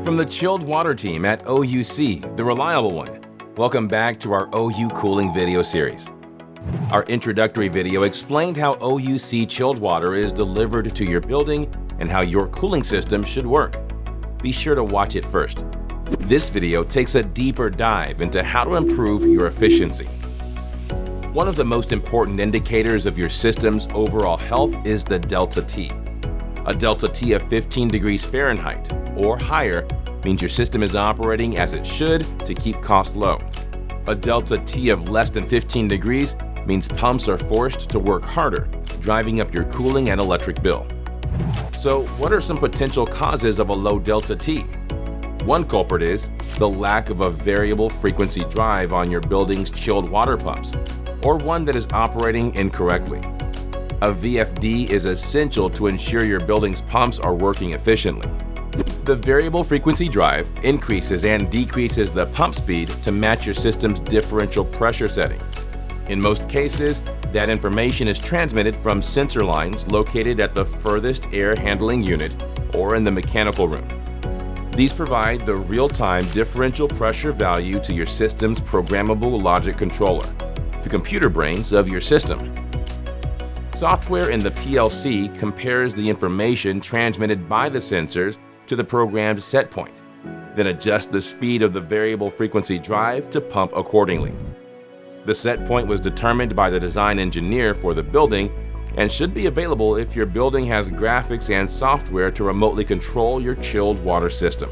From the chilled water team at OUC, the reliable one, welcome back to our OUCooling video series. Our introductory video explained how OUC chilled water is delivered to your building and how your cooling system should work. Be sure to watch it first. This video takes a deeper dive into how to improve your efficiency. One of the most important indicators of your system's overall health is the delta T. A delta T of 15 degrees Fahrenheit or higher means your system is operating as it should to keep costs low. A delta T of less than 15 degrees means pumps are forced to work harder, driving up your cooling and electric bill. So, what are some potential causes of a low delta T? One culprit is the lack of a variable frequency drive on your building's chilled water pumps, or one that is operating incorrectly. A VFD is essential to ensure your building's pumps are working efficiently. The variable frequency drive increases and decreases the pump speed to match your system's differential pressure setting. In most cases, that information is transmitted from sensor lines located at the furthest air handling unit or in the mechanical room. These provide the real-time differential pressure value to your system's programmable logic controller, the computer brains of your system. Software in the PLC compares the information transmitted by the sensors to the programmed set point, then adjusts the speed of the variable frequency drive to pump accordingly. The set point was determined by the design engineer for the building and should be available if your building has graphics and software to remotely control your chilled water system.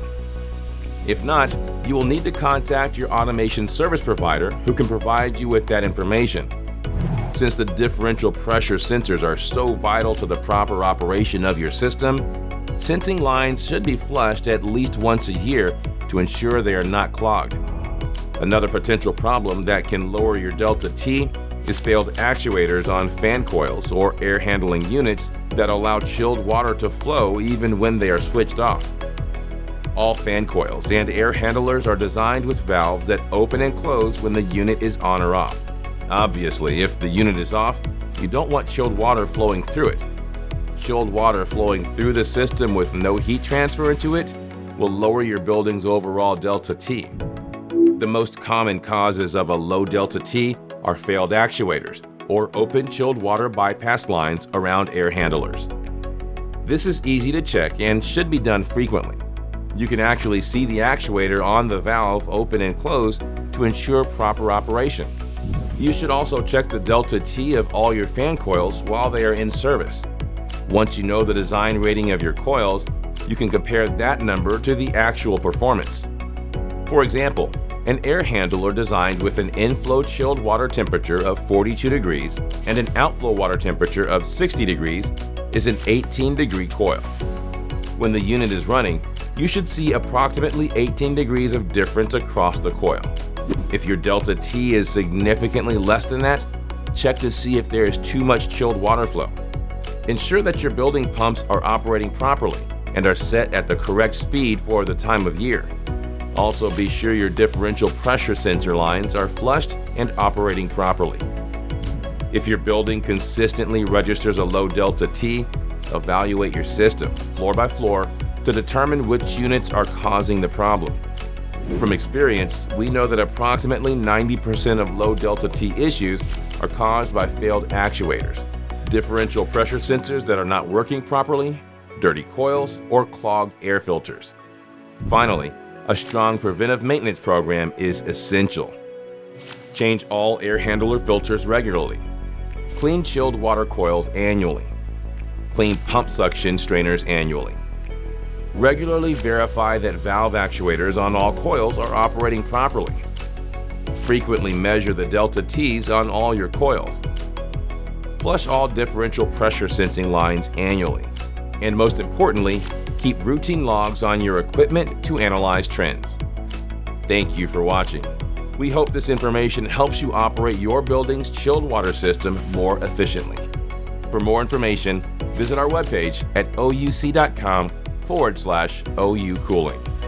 If not, you will need to contact your automation service provider who can provide you with that information. Since the differential pressure sensors are so vital to the proper operation of your system, sensing lines should be flushed at least once a year to ensure they are not clogged. Another potential problem that can lower your delta T is failed actuators on fan coils or air handling units that allow chilled water to flow even when they are switched off. All fan coils and air handlers are designed with valves that open and close when the unit is on or off. Obviously, if the unit is off, you don't want chilled water flowing through it. Chilled water flowing through the system with no heat transfer into it will lower your building's overall delta T. The most common causes of a low delta T are failed actuators or open chilled water bypass lines around air handlers. This is easy to check and should be done frequently. You can actually see the actuator on the valve open and close to ensure proper operation. You should also check the delta T of all your fan coils while they are in service. Once you know the design rating of your coils, you can compare that number to the actual performance. For example, an air handler designed with an inflow chilled water temperature of 42 degrees and an outflow water temperature of 60 degrees is an 18-degree coil. When the unit is running, you should see approximately 18 degrees of difference across the coil. If your delta T is significantly less than that, check to see if there is too much chilled water flow. Ensure that your building pumps are operating properly and are set at the correct speed for the time of year. Also, be sure your differential pressure sensor lines are flushed and operating properly. If your building consistently registers a low delta T, evaluate your system floor by floor to determine which units are causing the problem. From experience, we know that approximately 90% of low delta T issues are caused by failed actuators, differential pressure sensors that are not working properly, dirty coils, or clogged air filters. Finally, a strong preventive maintenance program is essential. Change all air handler filters regularly. Clean chilled water coils annually. Clean pump suction strainers annually. Regularly verify that valve actuators on all coils are operating properly. Frequently measure the delta T's on all your coils. Flush all differential pressure sensing lines annually. And most importantly, keep routine logs on your equipment to analyze trends. Thank you for watching. We hope this information helps you operate your building's chilled water system more efficiently. For more information, visit our webpage at ouc.com/OUCooling.